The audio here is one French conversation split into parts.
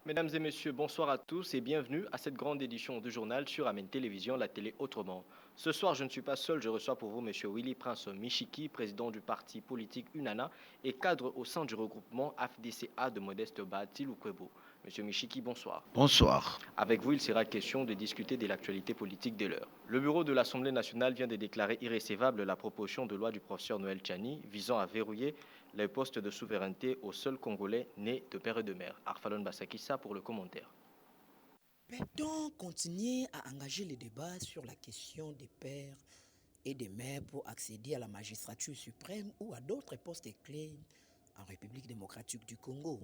Mesdames et messieurs, bonsoir à tous et bienvenue à cette grande édition du journal sur Amen Télévision, la télé autrement. Ce soir, je ne suis pas seul, je reçois pour vous Monsieur Willy Prince Michiki, président du parti politique UNANA et cadre au sein du regroupement AFDCA de Modeste Bahati Lukwebo. Monsieur Michiki, bonsoir. Bonsoir. Avec vous, il sera question de discuter de l'actualité politique de l'heure. Le bureau de l'Assemblée nationale vient de déclarer irrécevable la proposition de loi du professeur Noël Tchani visant à verrouiller les postes de souveraineté aux seuls Congolais nés de père et de mère. Arfalon Bassakissa pour le commentaire. Peut-on continuer à engager les débats sur la question des pères et des mères pour accéder à la magistrature suprême ou à d'autres postes clés en République démocratique du Congo?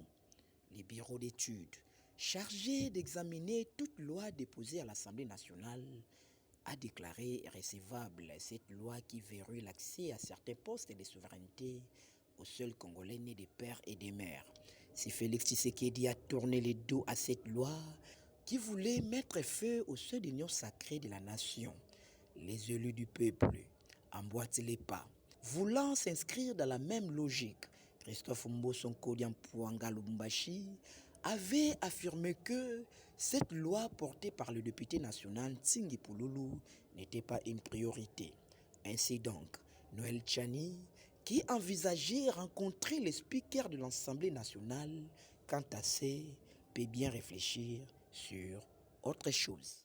Les bureaux d'études chargés d'examiner toute loi déposée à l'Assemblée nationale a déclaré recevable cette loi qui verrouille l'accès à certains postes de souveraineté aux seuls Congolais nés des pères et des mères. Si Félix Tshisekedi a tourné le dos à cette loi qui voulait mettre feu au seul union sacrée de la nation, les élus du peuple emboîtent les pas, voulant s'inscrire dans la même logique. Christophe Mbosonko Diampuanga Lubumbashi avait affirmé que cette loi portée par le député national Tsingi Pouloulou n'était pas une priorité. Ainsi donc, Noël Tchani, qui envisageait rencontrer les speakers de l'Assemblée nationale, quant à ça, peut bien réfléchir sur autre chose.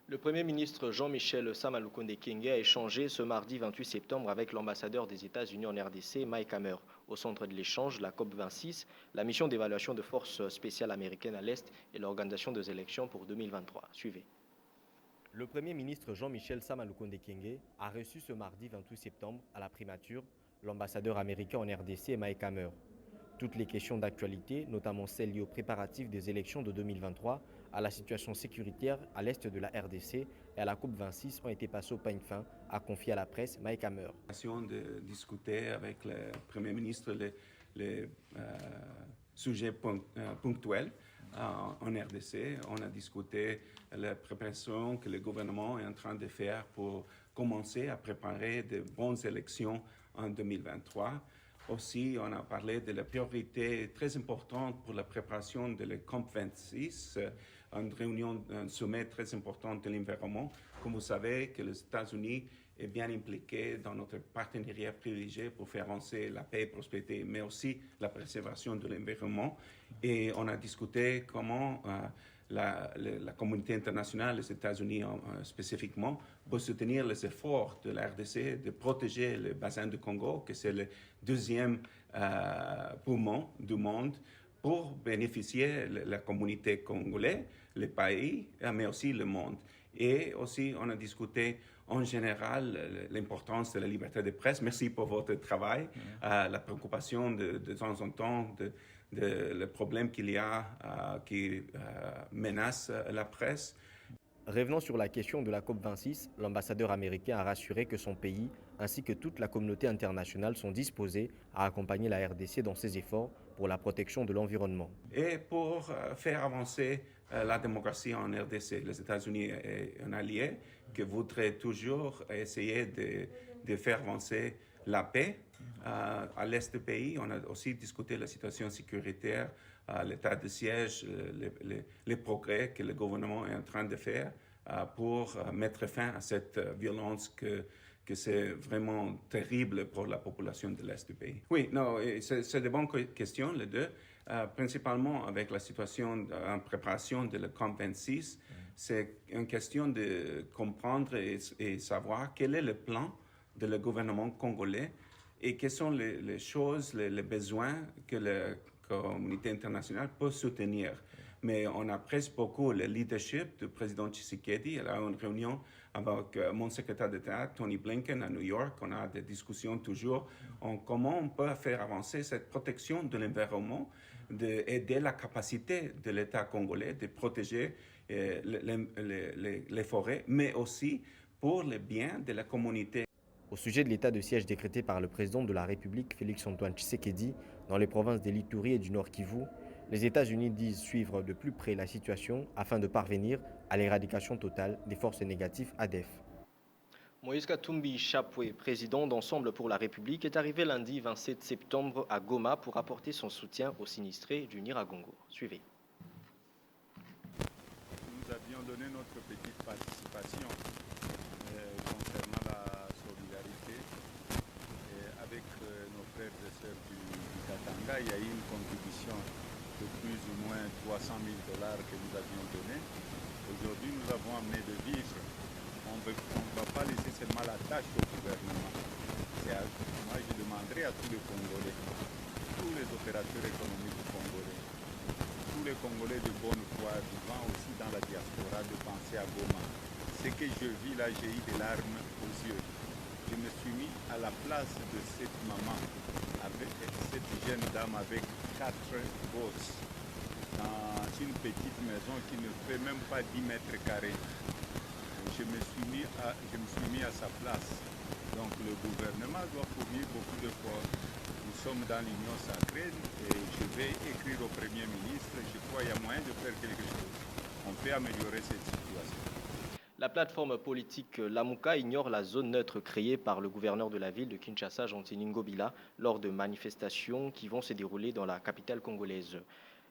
Le Premier ministre Jean-Michel Samalukonde Kyenge a échangé ce mardi 28 septembre avec l'ambassadeur des États-Unis en RDC, Mike Hammer. Au centre de l'échange, la COP26, la mission d'évaluation de forces spéciales américaines à l'Est et l'organisation des élections pour 2023. Suivez. Le Premier ministre Jean-Michel Samalukonde Kyenge a reçu ce mardi 28 septembre à la primature l'ambassadeur américain en RDC, Mike Hammer. Toutes les questions d'actualité, notamment celles liées aux préparatifs des élections de 2023, à la situation sécuritaire à l'est de la RDC et à la COP26 ont été passées au peigne fin, a confié à la presse Mike Hammer. De discuter avec le Premier ministre les sujets ponctuels en RDC. On a discuté la préparation que le gouvernement est en train de faire pour commencer à préparer de bonnes élections en 2023. Aussi, on a parlé de la priorité très importante pour la préparation de la COP26, un sommet très important de l'environnement. Comme vous savez, que les États-Unis est bien impliqué dans notre partenariat privilégié pour faire avancer la paix et la prospérité, mais aussi la préservation de l'environnement. Et on a discuté comment la communauté internationale, les États-Unis spécifiquement, pour soutenir les efforts de la RDC de protéger le bassin du Congo, que c'est le deuxième poumon du monde, pour bénéficier de la communauté congolaise, le pays, mais aussi le monde. Et aussi, on a discuté en général l'importance de la liberté de presse. Merci pour votre travail, la préoccupation de temps en temps le problème qu'il y a qui menace la presse. Revenant sur la question de la COP26, l'ambassadeur américain a rassuré que son pays ainsi que toute la communauté internationale sont disposés à accompagner la RDC dans ses efforts pour la protection de l'environnement. Et pour faire avancer la démocratie en RDC, les États-Unis est un allié qui voudrait toujours essayer de faire avancer la paix à l'est du pays. On a aussi discuté la situation sécuritaire, l'état de siège, les progrès que le gouvernement est en train de faire pour mettre fin à cette violence que c'est vraiment terrible pour la population de l'Est du pays. Oui, non, c'est de bonnes questions, les deux. Principalement avec la situation en préparation de la COP26, c'est une question de comprendre et savoir quel est le plan de le gouvernement congolais et quelles sont les choses, les besoins que la communauté internationale peut soutenir. Mais on apprécie beaucoup le leadership du président Tshisekedi. Elle a une réunion avec mon secrétaire d'État, Tony Blinken, à New York. On a des discussions toujours en comment on peut faire avancer cette protection de l'environnement, d'aider la capacité de l'État congolais de protéger les forêts, mais aussi pour le bien de la communauté. Au sujet de l'état de siège décrété par le président de la République, Félix-Antoine Tshisekedi, dans les provinces de l'Ituri et du Nord Kivu, les États-Unis disent suivre de plus près la situation afin de parvenir à l'éradication totale des forces négatives ADF. Moïse Katumbi Chapwe, président d'Ensemble pour la République, est arrivé lundi 27 septembre à Goma pour apporter son soutien aux sinistrés du Nyiragongo. Suivez. Nous avions donné notre petite participation concernant la solidarité avec nos frères et sœurs du Katanga. Il y a eu une contribution de plus ou moins 300 000 $ que nous avions donné. Aujourd'hui, nous avons amené de vivres. On ne va pas laisser seulement la tâche au gouvernement. Moi, je demanderai à tous les Congolais, tous les opérateurs économiques congolais, tous les Congolais de bonne foi, vivant aussi dans la diaspora, de penser à Goma. Ce que je vis là, j'ai eu des larmes aux yeux. Je me suis mis à la place de cette maman, avec cette jeune dame avec 4 gosses, dans une petite maison qui ne fait même pas 10 mètres carrés. Je me suis mis à sa place. Donc le gouvernement doit fournir beaucoup d'efforts. Nous sommes dans l'Union sacrée et je vais écrire au Premier ministre. Je crois qu'il y a moyen de faire quelque chose. On peut améliorer cette situation. La plateforme politique Lamuka ignore la zone neutre créée par le gouverneur de la ville de Kinshasa, Jean-Tini Ngobila, lors de manifestations qui vont se dérouler dans la capitale congolaise.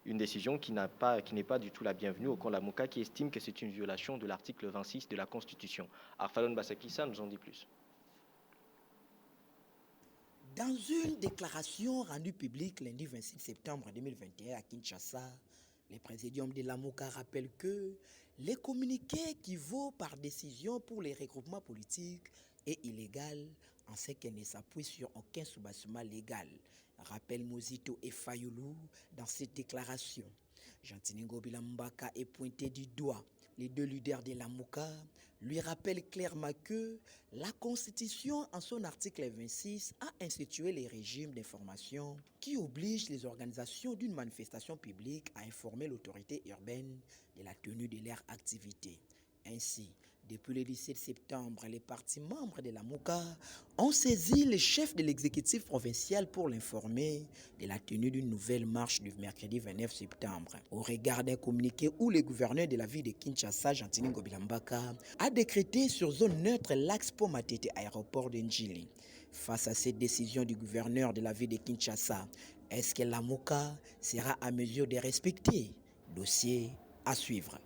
Une décision qui n'est pas du tout la bienvenue au camp Lamuka, qui estime que c'est une violation de l'article 26 de la Constitution. Arfalon Basakissa nous en dit plus. Dans une déclaration rendue publique lundi 26 septembre 2021 à Kinshasa, le présidium de Lamuka rappelle que les communiqués qui vaut par décision pour les regroupements politiques est illégal en ce qu'elle ne s'appuie sur aucun soubassement légal, rappelle Mozito et Fayoulou dans cette déclaration. Jean-Tini Ngobila Mbaka est pointé du doigt. Les deux leaders de Lamuka lui rappellent clairement que la Constitution, en son article 26, a institué les régimes d'information qui obligent les organisations d'une manifestation publique à informer l'autorité urbaine de la tenue de leur activité. Ainsi, depuis le 17 septembre, les partis membres de la Lamuka ont saisi le chef de l'exécutif provincial pour l'informer de la tenue d'une nouvelle marche du mercredi 29 septembre. Au regard d'un communiqué où le gouverneur de la ville de Kinshasa, Jean-Tini Ngobila Mbaka, a décrété sur zone neutre l'axe Pont-Matete aéroport de Njili. Face à cette décision du gouverneur de la ville de Kinshasa, est-ce que la Lamuka sera à mesure de respecter? Dossier à suivre.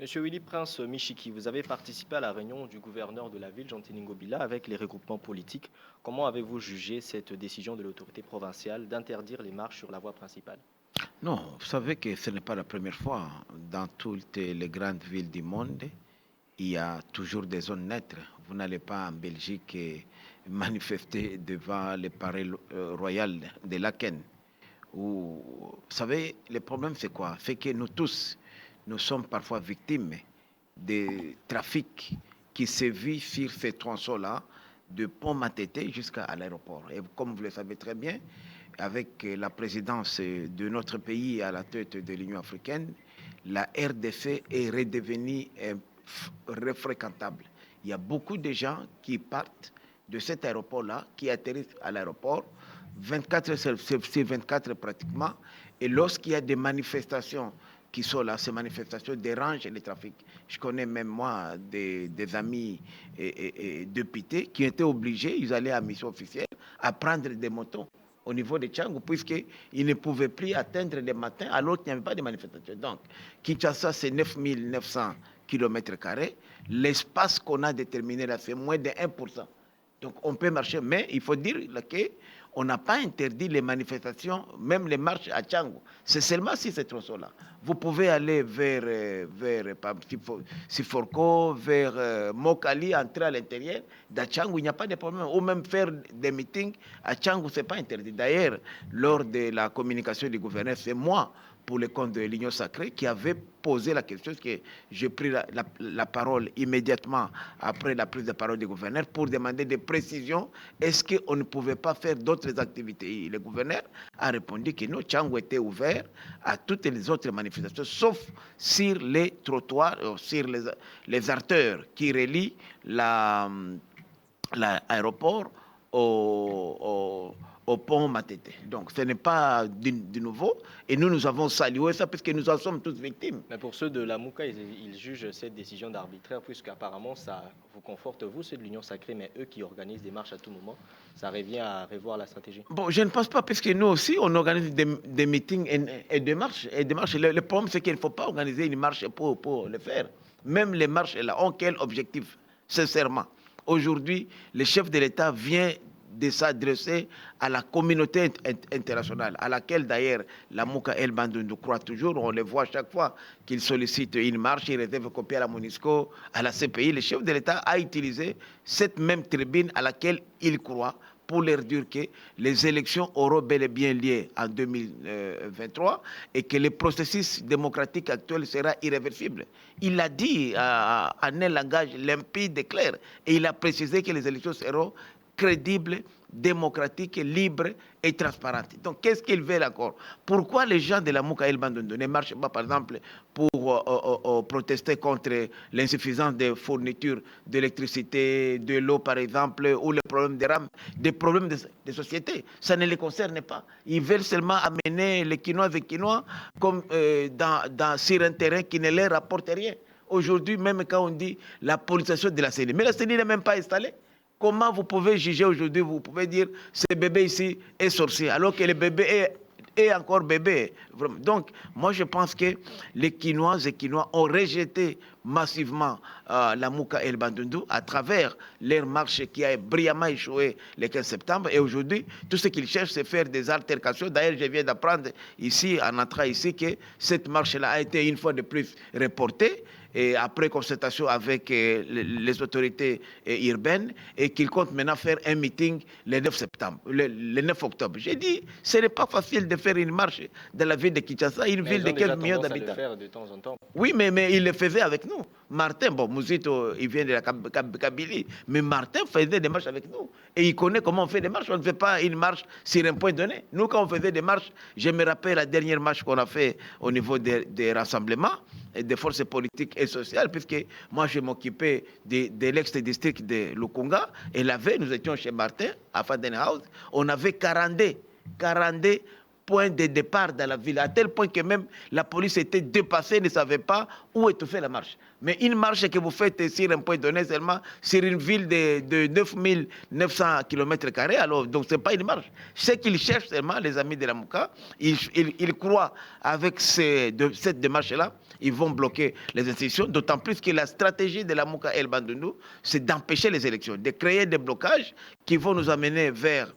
Monsieur Willy Prince Michiki, vous avez participé à la réunion du gouverneur de la ville, Jean-Tini Ngobila, avec les regroupements politiques. Comment avez-vous jugé cette décision de l'autorité provinciale d'interdire les marches sur la voie principale? Non, vous savez que ce n'est pas la première fois. Dans toutes les grandes villes du monde, il y a toujours des zones neutres. Vous n'allez pas en Belgique manifester devant le palais royal de Laken. Vous savez, le problème c'est quoi? C'est que nous tous, nous sommes parfois victimes des trafics qui sévit sur ces tronçons-là, de Pont-Matete jusqu'à l'aéroport. Et comme vous le savez très bien, avec la présidence de notre pays à la tête de l'Union africaine, la RDC est redevenue refréquentable. Il y a beaucoup de gens qui partent de cet aéroport-là, qui atterrissent à l'aéroport, 24 sur 24 pratiquement, et lorsqu'il y a des manifestations qui sont là, ces manifestations dérangent le trafic. Je connais même moi des amis et députés qui étaient obligés, ils allaient à mission officielle, à prendre des motos au niveau de Tchangou, puisqu'ils ne pouvaient plus atteindre les matins alors qu'il n'y avait pas de manifestation. Donc, Kinshasa, c'est 9900 km². L'espace qu'on a déterminé là, c'est moins de 1%. Donc, on peut marcher, mais il faut dire qu'on n'a pas interdit les manifestations, même les marches à Tchangou. C'est seulement si c'est trop là. Vous pouvez aller vers Siforko, vers Mokali, entrer à l'intérieur. À Tchangou, il n'y a pas de problème. Ou même faire des meetings à Tchangou, ce n'est pas interdit. D'ailleurs, lors de la communication du gouverneur, c'est moi, pour le compte de l'Union sacrée, qui avait posé la question, que j'ai pris la parole immédiatement après la prise de parole du gouverneur pour demander des précisions. Est-ce qu'on ne pouvait pas faire d'autres activités? Et le gouverneur a répondu que non, Tchangou était ouvert à toutes les autres manifestations, sauf sur les trottoirs, sur les artères qui relient l'aéroport au pont Matete. Donc ce n'est pas du nouveau. Et nous avons salué ça parce que nous en sommes tous victimes. Mais pour ceux de la Mouka, ils jugent cette décision d'arbitraire, puisqu'apparemment ça vous conforte, vous, ceux de l'Union Sacrée, mais eux qui organisent des marches à tout moment, ça revient à revoir la stratégie. Bon, je ne pense pas, parce que nous aussi, on organise des meetings et des marches. Le problème, c'est qu'il ne faut pas organiser une marche pour le faire. Même les marches, là, ont quel objectif, sincèrement? Aujourd'hui, le chef de l'État vient de s'adresser à la communauté internationale, à laquelle d'ailleurs la Mouka El Bandundu croit toujours. On le voit chaque fois qu'il sollicite une marche, il réserve copie à la MONUSCO, à la CPI. Le chef de l'État a utilisé cette même tribune à laquelle il croit pour leur dire que les élections auront bel et bien lieu en 2023 et que le processus démocratique actuel sera irréversible. Il l'a dit en un langage limpide et clair, et il a précisé que les élections seront crédibles, démocratiques, libres et transparentes. Donc, qu'est-ce qu'ils veulent encore? Pourquoi les gens de la Mouka El Bandundu ne marchent pas, par exemple, pour protester contre l'insuffisance des fournitures d'électricité, de l'eau, par exemple, ou les problèmes des rames, des problèmes de société? Ça ne les concerne pas. Ils veulent seulement amener les Quinois et Quinois comme, sur un terrain qui ne leur rapporte rien. Aujourd'hui, même quand on dit la politisation de la CENI, mais la CENI n'est même pas installée. Comment vous pouvez juger aujourd'hui, vous pouvez dire ce bébé ici est sorcier, alors que le bébé est encore bébé. Donc, moi je pense que les Quinoises et Quinois ont rejeté massivement la Mouka El Bandundu à travers leur marche qui a brillamment échoué le 15 septembre. Et aujourd'hui, tout ce qu'ils cherchent, c'est faire des altercations. D'ailleurs, je viens d'apprendre ici, en entrant ici, que cette marche-là a été une fois de plus reportée. Et après concertation avec les autorités urbaines, et qu'ils comptent maintenant faire un meeting le 9 septembre, le 9 octobre. J'ai dit, ce n'est pas facile de faire une marche dans la ville de Kinshasa, une ville de 15 millions d'habitants. De temps en temps. Oui, mais il le faisait avec nous. Martin, bon, Mouzito, il vient de la Kabylie, mais Martin faisait des marches avec nous. Et il connaît comment on fait des marches. On ne fait pas une marche sur un point donné. Nous, quand on faisait des marches, je me rappelle la dernière marche qu'on a fait au niveau des rassemblements, des forces politiques et sociales, puisque moi, je m'occupais de l'ex-district de Lukunga, et la veille, nous étions chez Martin, à Fadenhouse, on avait 42 points de départ dans la ville, à tel point que même la police était dépassée, ne savait pas où étouffer la marche. Mais une marche que vous faites sur un point donné seulement, sur une ville de 9900 km², alors donc ce n'est pas une marche. Ce qu'ils cherchent seulement, les amis de la Mouka, ils croient avec cette démarche-là, ils vont bloquer les institutions, d'autant plus que la stratégie de la Mouka El Bandundu, c'est d'empêcher les élections, de créer des blocages qui vont nous amener vers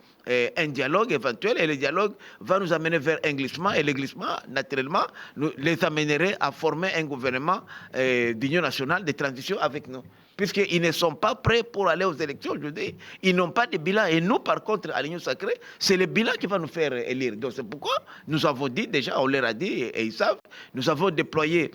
un dialogue éventuel, et le dialogue va nous amener vers un glissement, et le glissement, naturellement, nous les amènerait à former un gouvernement d'union nationale de transition avec nous. Puisqu'ils ne sont pas prêts pour aller aux élections, je dis, ils n'ont pas de bilan. Et nous, par contre, à l'Union Sacrée, c'est le bilan qui va nous faire élire. Donc c'est pourquoi nous avons dit, déjà, on leur a dit, et ils savent, nous avons déployé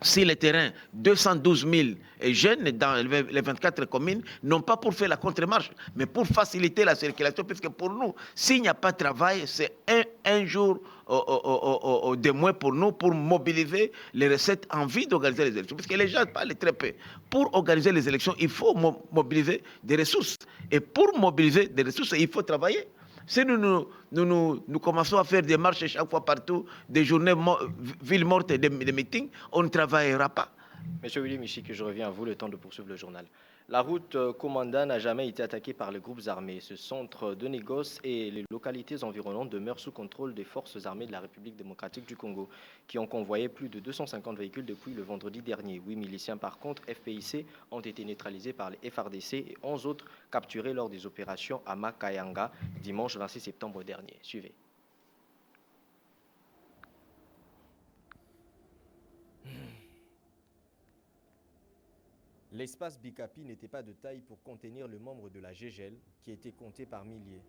sur le terrain 212 000 jeunes dans les 24 communes, non pas pour faire la contre-marche, mais pour faciliter la circulation, puisque pour nous, s'il n'y a pas de travail, c'est un jour de moins pour nous, pour mobiliser les recettes en vue d'organiser les élections. Parce que les gens parlent très peu. Pour organiser les élections, il faut mobiliser des ressources. Et pour mobiliser des ressources, il faut travailler. Si nous commençons à faire des marches chaque fois partout, des journées villes mortes et des meetings, on ne travaillera pas. Monsieur Willy Michiki, je reviens à vous, le temps de poursuivre le journal. La route Commanda n'a jamais été attaquée par les groupes armés. Ce centre de négoce et les localités environnantes demeurent sous contrôle des forces armées de la République démocratique du Congo, qui ont convoyé plus de 250 véhicules depuis le vendredi dernier. 8 miliciens, par contre, FPIC, ont été neutralisés par les FRDC et 11 autres capturés lors des opérations à Makayanga, dimanche 26 septembre dernier. Suivez. L'espace Bikapi n'était pas de taille pour contenir le membre de la GGL qui était compté par milliers.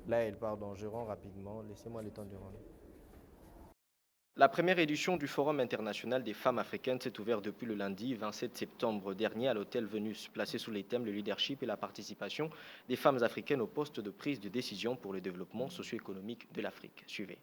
Là, elle part dans je rends rapidement. Laissez-moi le temps de rendre. La première édition du Forum international des femmes africaines s'est ouverte depuis le lundi 27 septembre dernier à l'hôtel Venus, placé sous les thèmes le leadership et la participation des femmes africaines au poste de prise de décision pour le développement socio-économique de l'Afrique. Suivez.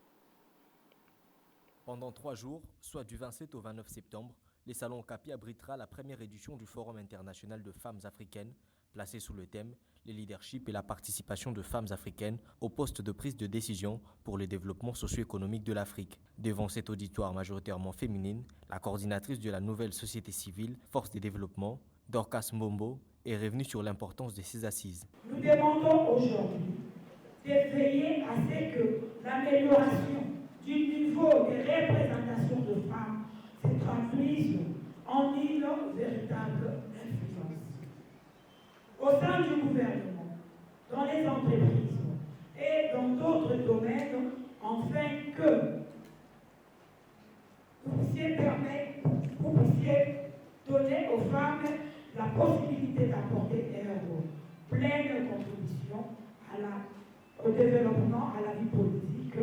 Pendant 3 jours, soit du 27 au 29 septembre, le Salon Okapi abritera la première édition du Forum international de femmes africaines, placé sous le thème « Le leadership et la participation de femmes africaines au poste de prise de décision pour le développement socio-économique de l'Afrique ». Devant cet auditoire majoritairement féminine, la coordinatrice de la nouvelle société civile, Force de développement, Dorcas Mbombo, est revenue sur l'importance de ces assises. Nous demandons aujourd'hui de veiller à ce que l'amélioration du niveau de représentation de femmes se traduise en une véritable influence au sein du gouvernement, dans les entreprises et dans d'autres domaines, afin que vous puissiez donner aux femmes la possibilité d'apporter leur pleine contribution au développement, à la vie politique,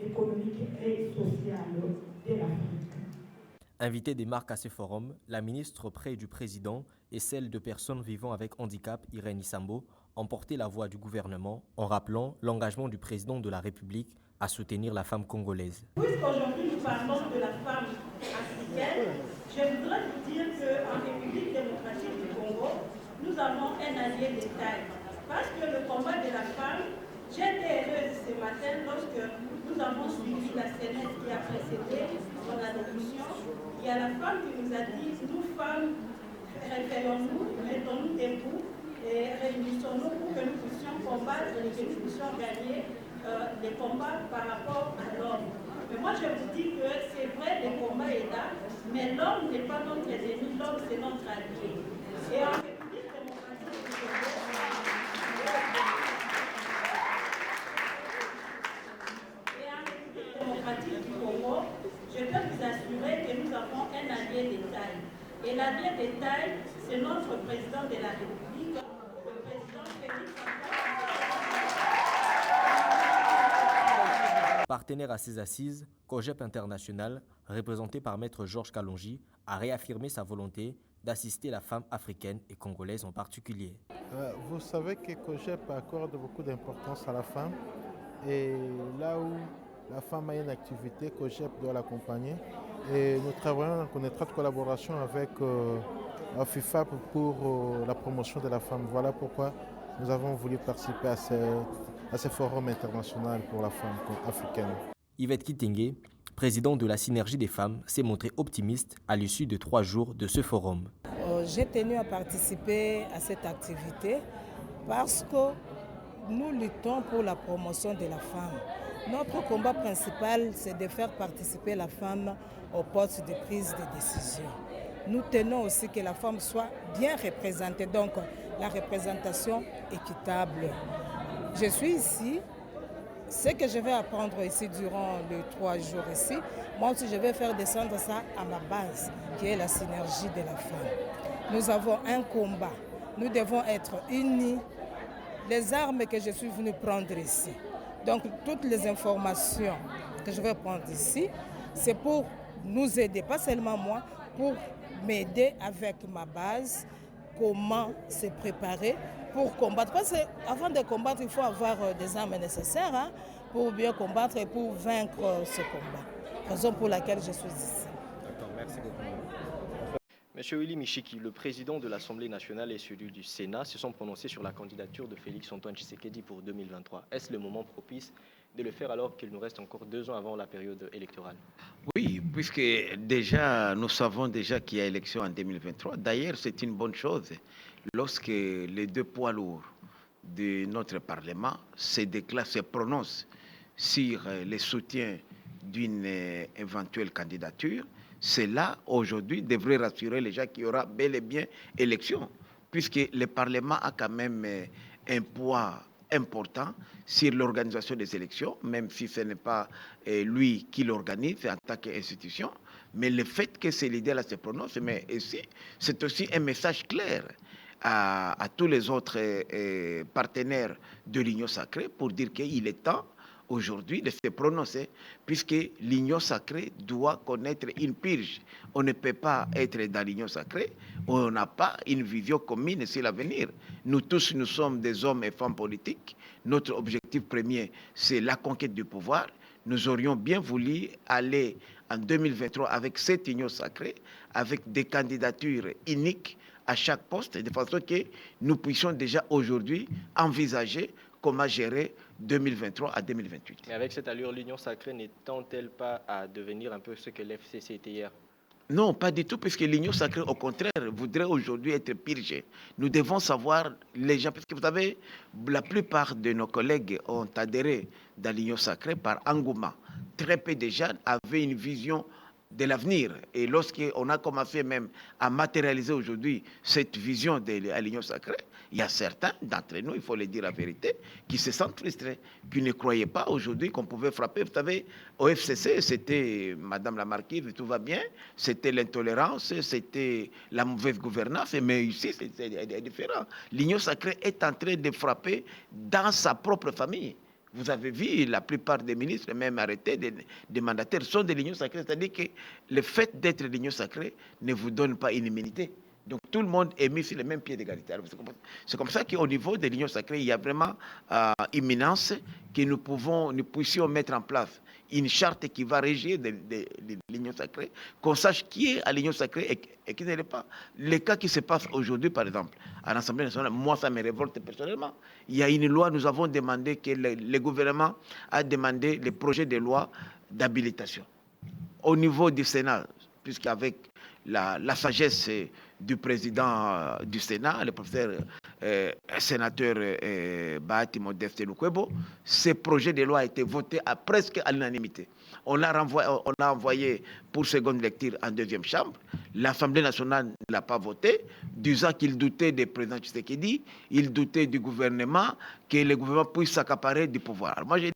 économique et sociale de l'Afrique. Invitée des marques à ce forum, la ministre auprès du président et celle de personnes vivant avec handicap, Irène Issambo, ont porté la voix du gouvernement en rappelant l'engagement du président de la République à soutenir la femme congolaise. Puisqu'aujourd'hui nous parlons de la femme africaine, je voudrais vous dire qu'en République démocratique du Congo, nous avons un allié de taille. Parce que le combat de la femme, j'étais heureuse ce matin lorsque nous avons suivi la scénette qui a précédé son adoption. Il y a la femme qui nous a dit, nous femmes, réveillons-nous, mettons-nous debout et réunissons-nous pour que nous puissions combattre et que nous puissions gagner les combats par rapport à l'homme. Mais moi je vous dis que c'est vrai, le combat est là, mais l'homme n'est pas notre ennemi, l'homme c'est notre allié. Et en République démocratique du Congo, je peux vous assurer que nous avons un allié de taille. Et l'allié de taille, c'est notre président de la République, le président Félix Antoine. Partenaire à ces assises, COGEP International, représenté par Maître Georges Kalonji, a réaffirmé sa volonté d'assister la femme africaine et congolaise en particulier. Vous savez que COGEP accorde beaucoup d'importance à la femme et là où la femme a une activité, COGEP doit l'accompagner. Et nous travaillons en étroite collaboration avec la FIFA pour la promotion de la femme. Voilà pourquoi nous avons voulu participer à ce forum international pour la femme africaine. Yvette Kitenge, présidente de la Synergie des femmes, s'est montrée optimiste à l'issue de 3 jours de ce forum. J'ai tenu à participer à cette activité parce que nous luttons pour la promotion de la femme. Notre combat principal, c'est de faire participer la femme au poste de prise de décision. Nous tenons aussi que la femme soit bien représentée, donc la représentation équitable. Je suis ici, ce que je vais apprendre ici durant les 3 jours ici, moi aussi je vais faire descendre ça à ma base, qui est la synergie de la femme. Nous avons un combat, nous devons être unis. Les armes que je suis venue prendre ici, donc toutes les informations que je vais prendre ici, c'est pour nous aider, pas seulement moi, pour m'aider avec ma base, comment se préparer pour combattre. Parce qu'avant de combattre, il faut avoir des armes nécessaires pour bien combattre et pour vaincre ce combat. Raison pour laquelle je suis ici. D'accord, merci beaucoup. Monsieur Willy Michiki, le président de l'Assemblée nationale et celui du Sénat se sont prononcés sur la candidature de Félix Antoine Tshisekedi pour 2023. Est-ce le moment propice de le faire alors qu'il nous reste encore 2 ans avant la période électorale? Oui, puisque déjà, nous savons déjà qu'il y a élection en 2023. D'ailleurs, c'est une bonne chose lorsque les 2 poids lourds de notre Parlement se prononcent sur le soutien d'une éventuelle candidature. Cela, aujourd'hui, devrait rassurer les gens qu'il y aura bel et bien élection, puisque le Parlement a quand même un poids important sur l'organisation des élections, même si ce n'est pas lui qui l'organise en tant qu'institution. Mais le fait que ces leaders-là se prononcent, mais ici, c'est aussi un message clair à tous les autres partenaires de l'Union sacrée pour dire qu'il est temps aujourd'hui de se prononcer, puisque l'Union sacrée doit connaître une purge. On ne peut pas être dans l'Union sacrée, on n'a pas une vision commune sur l'avenir. Nous tous, nous sommes des hommes et femmes politiques. Notre objectif premier, c'est la conquête du pouvoir. nous aurions bien voulu aller en 2023 avec cette union sacrée, avec des candidatures uniques à chaque poste, de façon que nous puissions déjà aujourd'hui envisager comment gérer 2023 à 2028. Mais avec cette allure, l'union sacrée n'étend-elle pas à devenir un peu ce que l'FCC était hier? Non, pas du tout, puisque l'union sacrée, au contraire, voudrait aujourd'hui être purgée. Nous devons savoir, les gens, parce que vous savez, la plupart de nos collègues ont adhéré dans l'union sacrée par engouement. Très peu de gens avaient une vision de l'avenir. Et lorsqu'on a commencé même à matérialiser aujourd'hui cette vision de l'union sacrée, il y a certains d'entre nous, il faut le dire la vérité, qui se sentent frustrés, qui ne croyaient pas aujourd'hui qu'on pouvait frapper. Vous savez, au FCC, c'était Madame la Marquise, tout va bien, c'était l'intolérance, c'était la mauvaise gouvernance, mais ici, c'est différent. L'union sacrée est en train de frapper dans sa propre famille. Vous avez vu, la plupart des ministres, même arrêtés, des mandataires, sont de l'union sacrée. C'est-à-dire que le fait d'être de l'union sacrée ne vous donne pas une immunité. Donc tout le monde est mis sur le même pied d'égalité. C'est comme ça qu'au niveau de l'union sacrée, il y a vraiment imminence que nous puissions mettre en place une charte qui va régir de l'union sacrée, qu'on sache qui est à l'union sacrée et qui ne l'est pas. Les cas qui se passent aujourd'hui, par exemple, à l'Assemblée nationale, moi, ça me révolte personnellement. Il y a une loi, nous avons demandé que le gouvernement a demandé les projets de loi d'habilitation. Au niveau du Sénat, puisqu'avec la sagesse du président du Sénat, le professeur sénateur Bahati Modeste Lukwebo, ce projet de loi a été voté presque à l'unanimité. On l'a envoyé pour seconde lecture en deuxième chambre. L'Assemblée nationale ne l'a pas voté, disant qu'il doutait du président Tshisekedi, il doutait du gouvernement, que le gouvernement puisse s'accaparer du pouvoir. Alors moi, j'ai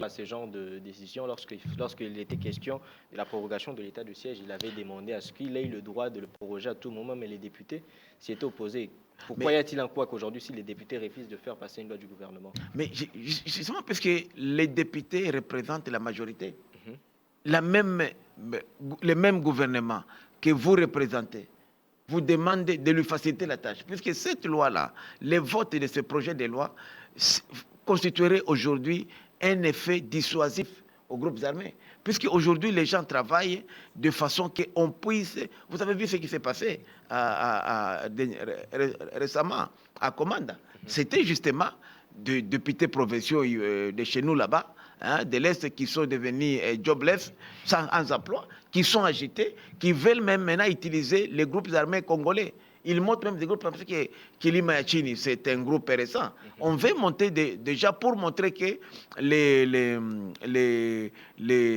à ce genre de décision, lorsqu'il était question de la prorogation de l'état de siège, il avait demandé à ce qu'il ait le droit de le proroger à tout moment, mais les députés s'y étaient opposés. Pourquoi y a-t-il un quoi qu'aujourd'hui, si les députés refusent de faire passer une loi du gouvernement? Mais justement, parce que les députés représentent la majorité, le même gouvernement que vous représentez, vous demandez de lui faciliter la tâche, puisque cette loi-là, les votes de ce projet de loi constituerait aujourd'hui un effet dissuasif aux groupes armés. Puisque aujourd'hui, les gens travaillent de façon qu'on puisse... Vous avez vu ce qui s'est passé récemment à Komanda. C'était justement des députés provinciaux de chez nous là-bas, de l'Est, qui sont devenus jobless, sans emploi, qui sont agités, qui veulent même maintenant utiliser les groupes armés congolais. Ils montent même des groupes, parce que Kilima Yachini, c'est un groupe récent. On veut monter déjà pour montrer que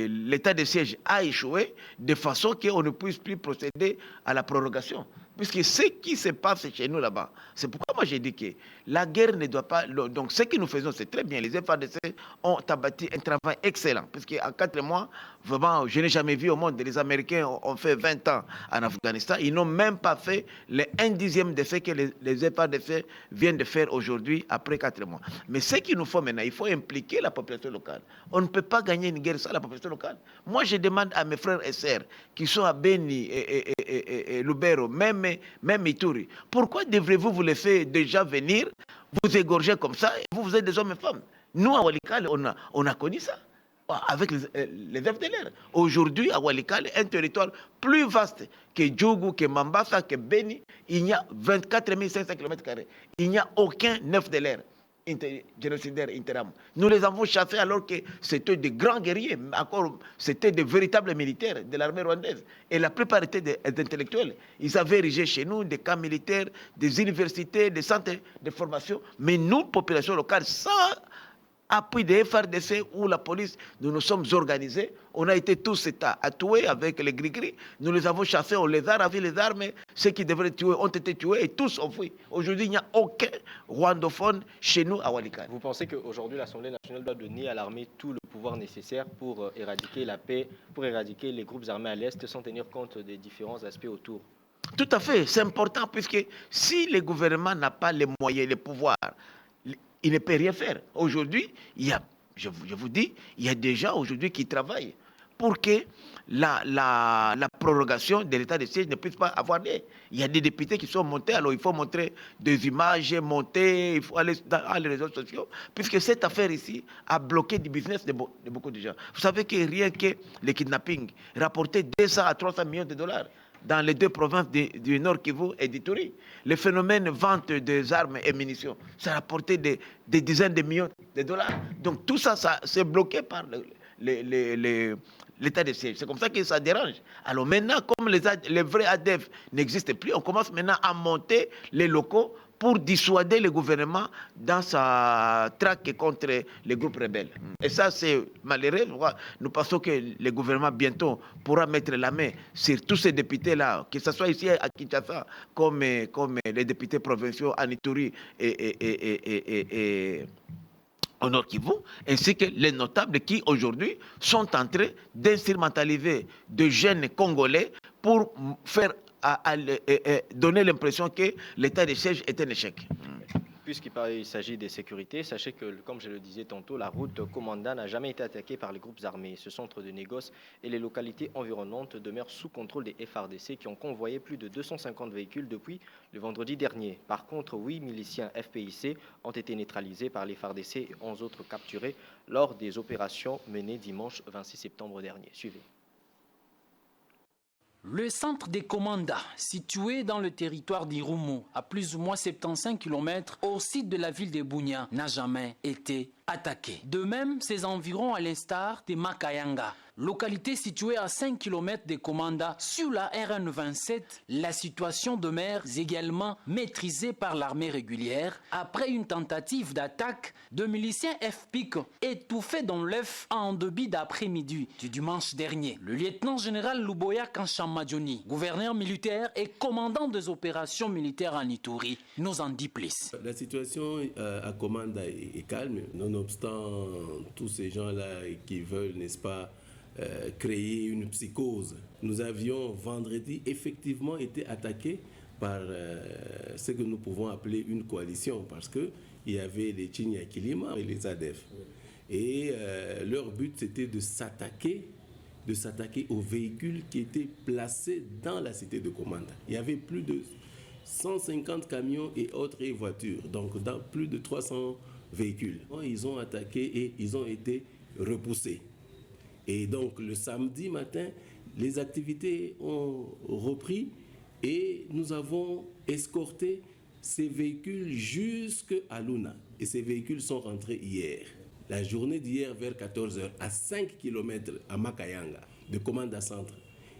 l'état de siège a échoué, de façon qu'on ne puisse plus procéder à la prorogation. Puisque ce qui se passe chez nous là-bas, c'est pourquoi moi j'ai dit que la guerre ne doit pas... Donc ce que nous faisons, c'est très bien. Les FARDC ont abattu un travail excellent. Puisqu'en 4 mois, vraiment, je n'ai jamais vu au monde, les Américains ont fait 20 ans en Afghanistan. Ils n'ont même pas fait le 1/10 de ce que les FARDC viennent de faire aujourd'hui, après 4 mois. Mais ce qu'il nous faut maintenant, il faut impliquer la population locale. On ne peut pas gagner une guerre sans la population locale. Moi, je demande à mes frères et sœurs qui sont à Beni et Lubero, même Ituri, pourquoi devrez-vous vous laisser déjà venir, vous égorger comme ça, et vous êtes des hommes et femmes? Nous, à Walikale, on a connu ça, avec les FDLR. Aujourd'hui, à Walikale, un territoire plus vaste que Djougou, que Mambasa, que Beni, il y a 24 500 km². Il n'y a aucun FDLR génocidaire interam. Nous les avons chassés alors que c'était des grands guerriers, encore c'était des véritables militaires de l'armée rwandaise. Et la plupart étaient des intellectuels. Ils avaient érigé chez nous des camps militaires, des universités, des centres de formation. Mais nous, population locale, sans appui des FARDC ou la police, nous nous sommes organisés. On a été tous à tuer avec les gris-gris. Nous les avons chassés, on les a ravis les armes. Ceux qui devraient tuer ont été tués et tous ont fui. Aujourd'hui, il n'y a aucun rwandophone chez nous à Walikale. Vous pensez qu'aujourd'hui, l'Assemblée nationale doit donner à l'armée tout le pouvoir nécessaire pour éradiquer la paix, pour éradiquer les groupes armés à l'Est sans tenir compte des différents aspects autour? Tout à fait, c'est important, puisque si le gouvernement n'a pas les moyens, les pouvoirs, il ne peut rien faire. Aujourd'hui, je vous dis, il y a des gens aujourd'hui qui travaillent pour que la prorogation de l'état de siège ne puisse pas avoir lieu. Il y a des députés qui sont montés, alors il faut montrer des images, il faut aller dans les réseaux sociaux, puisque cette affaire ici a bloqué du business de beaucoup de gens. Vous savez que rien que le kidnapping rapportait 200 à 300 millions de dollars dans les deux provinces du Nord Kivu et d'Ituri. Le phénomène vente des armes et munitions, ça rapportait des dizaines de millions de dollars. Donc tout ça, c'est bloqué par l'état de siège. C'est comme ça que ça dérange. Alors maintenant, comme les vrais ADF n'existent plus, on commence maintenant à monter les locaux pour dissuader le gouvernement dans sa traque contre les groupes rebelles. Et ça, c'est malheureux. Nous pensons que le gouvernement bientôt pourra mettre la main sur tous ces députés-là, que ce soit ici à Kinshasa, comme les députés provinciaux en Ituri et au Nord Kivu, ainsi que les notables qui aujourd'hui sont en train d'instrumentaliser de jeunes Congolais pour faire donner l'impression que l'état de siège est un échec. Puisqu'il s'agit des sécurités, sachez que, comme je le disais tantôt, la route Commanda n'a jamais été attaquée par les groupes armés. Ce centre de négoce et les localités environnantes demeurent sous contrôle des FARDC qui ont convoyé plus de 250 véhicules depuis le vendredi dernier. Par contre, 8 miliciens FPIC ont été neutralisés par les FARDC et 11 autres capturés lors des opérations menées dimanche 26 septembre dernier. Suivez. Le centre des commandas, situé dans le territoire d'Irumu, à plus ou moins 75 km au sud de la ville de Bunia, n'a jamais été attaqué. De même, ces environs, à l'instar de Makayanga, localité située à 5 km des commandas sur la RN 27, la situation demeure également maîtrisée par l'armée régulière après une tentative d'attaque de miliciens FPIC étouffés dans l'œuf en début d'après-midi du dimanche dernier. Le lieutenant-général Luboya Kanshamadjoni, gouverneur militaire et commandant des opérations militaires en Ituri, nous en dit plus. La situation à Komanda est calme, nonobstant tous ces gens-là qui veulent, n'est-ce pas, créer une psychose. Nous avions vendredi effectivement été attaqués par ce que nous pouvons appeler une coalition, parce qu'il y avait les Chinyakilima et les ADF. Et leur but, c'était de s'attaquer aux véhicules qui étaient placés dans la cité de Komanda. Il y avait plus de 150 camions et autres et voitures, donc dans plus de 300 véhicules. Ils ont attaqué et ils ont été repoussés. Et donc le samedi matin, les activités ont repris et nous avons escorté ces véhicules jusqu'à Luna. Et ces véhicules sont rentrés hier. La journée d'hier vers 14h, à 5 km à Makayanga, de Komanda Centre,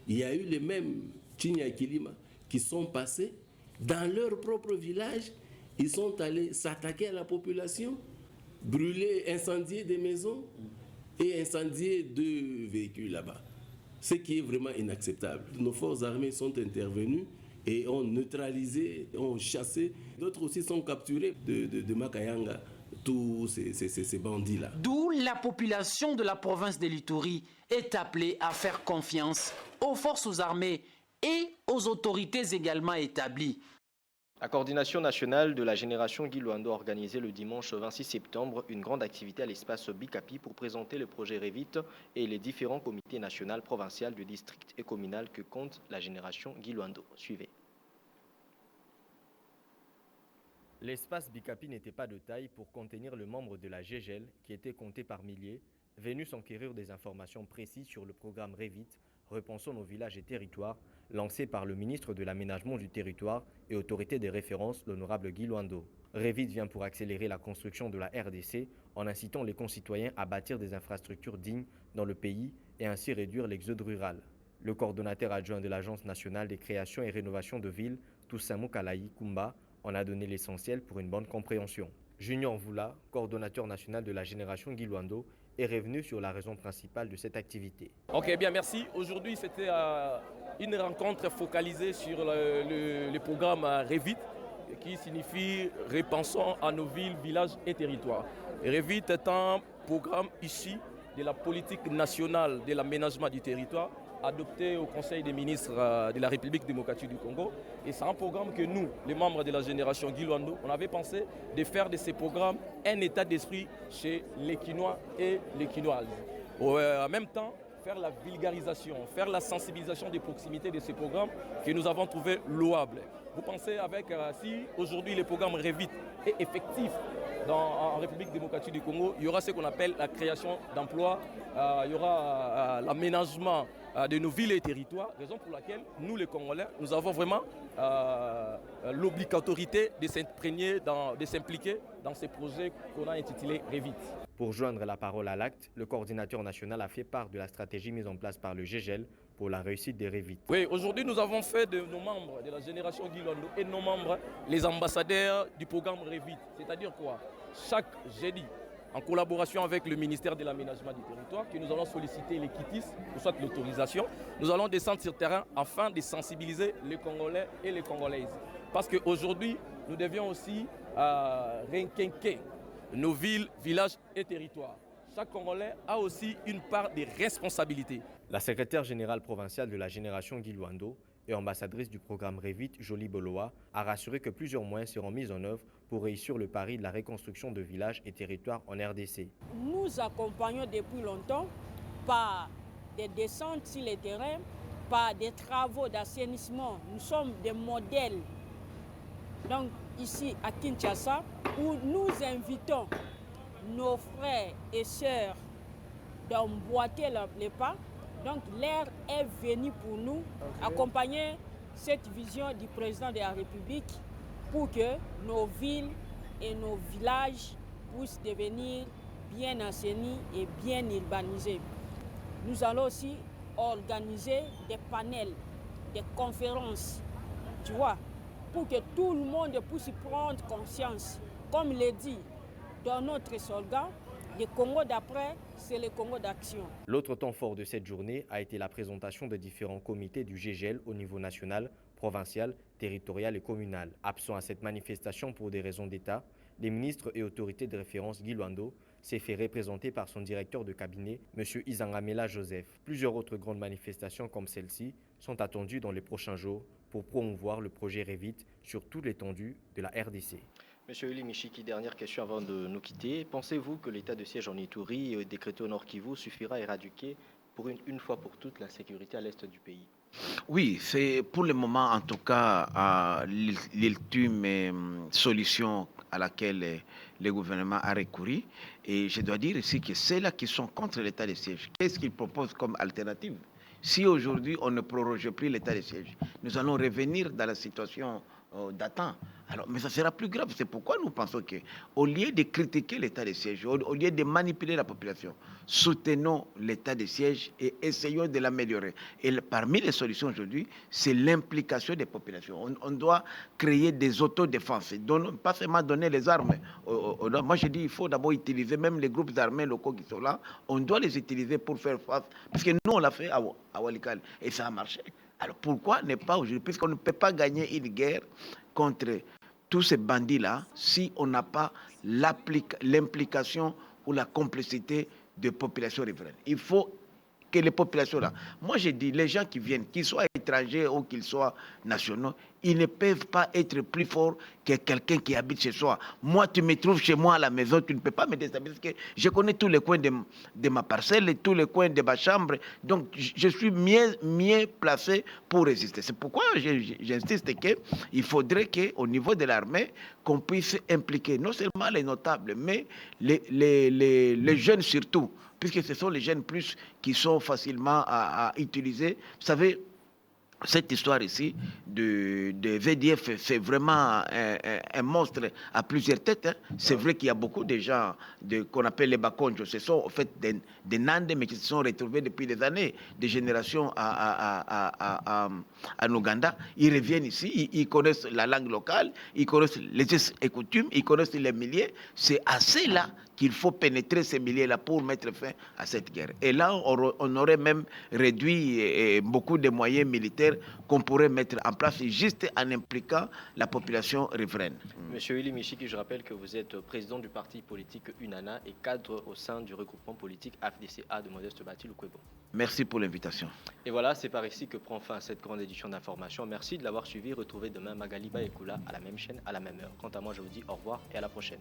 il y a eu les mêmes Chinyakilima qui sont passés dans leur propre village. Ils sont allés s'attaquer à la population, brûler, incendier des maisons et incendier 2 véhicules là-bas. Ce qui est vraiment inacceptable. Nos forces armées sont intervenues et ont neutralisé, ont chassé. D'autres aussi sont capturés de Makayanga, tous ces bandits-là. D'où la population de la province de l'Ituri est appelée à faire confiance aux forces armées et aux autorités également établies. La coordination nationale de la génération Guy Luando a organisé le dimanche 26 septembre une grande activité à l'espace Bikapi pour présenter le projet Revit et les différents comités nationaux, provinciaux, du district et communal que compte la génération Guy Luando. Suivez. L'espace Bikapi n'était pas de taille pour contenir le membre de la GGL qui était compté par milliers, venus s'enquérir des informations précises sur le programme Revit, repensons nos villages et territoires, lancé par le ministre de l'Aménagement du Territoire et autorité des références, l'honorable Guy Luando. Revit vient pour accélérer la construction de la RDC en incitant les concitoyens à bâtir des infrastructures dignes dans le pays et ainsi réduire l'exode rural. Le coordonnateur adjoint de l'Agence nationale des créations et rénovations de villes, Toussaint Mokalaï Kumba, en a donné l'essentiel pour une bonne compréhension. Junior Voula, coordonnateur national de la génération Guy Luando, est revenu sur la raison principale de cette activité. Ok, bien, merci. Aujourd'hui, c'était une rencontre focalisée sur le programme Revit, qui signifie « Repensons à nos villes, villages et territoires ». Revit est un programme issu de la politique nationale de l'aménagement du territoire, adopté au Conseil des ministres de la République démocratique du Congo. Et c'est un programme que nous, les membres de la génération Guy Luando, on avait pensé de faire de ces programmes un état d'esprit chez les Quinois et les Quinoises. En même temps, faire la vulgarisation, faire la sensibilisation des proximités de ces programmes que nous avons trouvé louables. Vous pensez avec, si aujourd'hui le programme REVIT est effectif en République démocratique du Congo, il y aura ce qu'on appelle la création d'emplois, il y aura l'aménagement de nos villes et territoires, raison pour laquelle nous les Congolais, nous avons vraiment l'obligatorité de s'imprégner, de s'impliquer dans ces projets qu'on a intitulés REVIT. Pour joindre la parole à l'acte, le coordinateur national a fait part de la stratégie mise en place par le GEGEL pour la réussite des REVIT. Oui, aujourd'hui nous avons fait de nos membres de la génération Guy Luando et nos membres les ambassadeurs du programme REVIT. C'est-à-dire quoi? Chaque jeudi, en collaboration avec le ministère de l'Aménagement du Territoire, que nous allons solliciter les KITIS, ou soit l'autorisation, nous allons descendre sur le terrain afin de sensibiliser les Congolais et les Congolaises. Parce qu'aujourd'hui, nous devions aussi requinquer nos villes, villages et territoires. Chaque Congolais a aussi une part de responsabilité. La secrétaire générale provinciale de la génération Guy Luando et ambassadrice du programme REVIT, Jolie Boloa, a rassuré que plusieurs moyens seront mis en œuvre pour réussir le pari de la reconstruction de villages et territoires en RDC. Nous accompagnons depuis longtemps par des descentes sur les terrains, par des travaux d'assainissement. Nous sommes des modèles. Donc ici à Kinshasa, où nous invitons nos frères et sœurs d'emboîter les pas. Donc l'heure est venue pour nous accompagner cette vision du président de la République pour que nos villes et nos villages puissent devenir bien enseignés et bien urbanisés. Nous allons aussi organiser des panels, des conférences, tu vois, pour que tout le monde puisse prendre conscience. Comme le dit dans notre slogan, le Congo d'après, c'est le Congo d'action. L'autre temps fort de cette journée a été la présentation de différents comités du GEGEL au niveau national, provincial, territorial et communal. Absent à cette manifestation pour des raisons d'État, les ministres et autorités de référence Guy Luando s'est fait représenter par son directeur de cabinet, M. Izangamela Joseph. Plusieurs autres grandes manifestations comme celle-ci sont attendues dans les prochains jours pour promouvoir le projet REVIT sur toute l'étendue de la RDC. Monsieur Willy Michiki, dernière question avant de nous quitter. Pensez-vous que l'état de siège en Ituri, décrété au Nord Kivu, suffira à éradiquer pour une fois pour toutes l'insécurité à l'est du pays? Oui, c'est pour le moment en tout cas l'ultime solution à laquelle le gouvernement a recouru. Et je dois dire ici que ceux-là qui sont contre l'état de siège, qu'est-ce qu'ils proposent comme alternative? Si aujourd'hui on ne proroge plus l'état de siège, nous allons revenir dans la situation d'attente. Alors, mais ça sera plus grave. C'est pourquoi nous pensons qu'au lieu de critiquer l'état de siège, au lieu de manipuler la population, soutenons l'état de siège et essayons de l'améliorer. Et parmi les solutions aujourd'hui, c'est l'implication des populations. On doit créer des autodéfenses, pas seulement donner les armes. Moi, je dis qu'il faut d'abord utiliser même les groupes armés locaux qui sont là. On doit les utiliser pour faire face. Parce que nous, on l'a fait à Walikale et ça a marché. Alors pourquoi ne pas aujourd'hui, puisqu'on ne peut pas gagner une guerre contre tous ces bandits-là si on n'a pas l'implication ou la complicité des populations riveraines. Il faut que les populations-là, moi je dis, les gens qui viennent, qu'ils soient étrangers ou qu'ils soient nationaux, ils ne peuvent pas être plus forts que quelqu'un qui habite chez soi. Moi, tu me trouves chez moi à la maison, tu ne peux pas me déstabiliser, parce que je connais tous les coins de ma parcelle et tous les coins de ma chambre, donc je suis mieux placé pour résister. C'est pourquoi j'insiste qu'il faudrait qu'au niveau de l'armée, qu'on puisse impliquer non seulement les notables, mais les jeunes surtout, puisque ce sont les jeunes plus qui sont facilement à utiliser. Vous savez, cette histoire ici de VDF, c'est vraiment un monstre à plusieurs têtes. Hein. C'est vrai qu'il y a beaucoup de gens qu'on appelle les Bakonjo. Ce sont en fait des Nandes, mais qui se sont retrouvés depuis des années, des générations en Ouganda. Ils reviennent ici, ils connaissent la langue locale, ils connaissent les us et coutumes, ils connaissent les milliers. C'est à cela qu'il faut pénétrer ces milliers-là pour mettre fin à cette guerre. Et là, on aurait même réduit beaucoup de moyens militaires qu'on pourrait mettre en place juste en impliquant la population riveraine. Monsieur Willy Michiki, je rappelle que vous êtes président du parti politique UNANA et cadre au sein du regroupement politique AFDCA de Modeste Bati Lukwebo. Merci pour l'invitation. Et voilà, c'est par ici que prend fin cette grande édition d'information. Merci de l'avoir suivi. Retrouvez demain Magali Baekula à la même chaîne, à la même heure. Quant à moi, je vous dis au revoir et à la prochaine.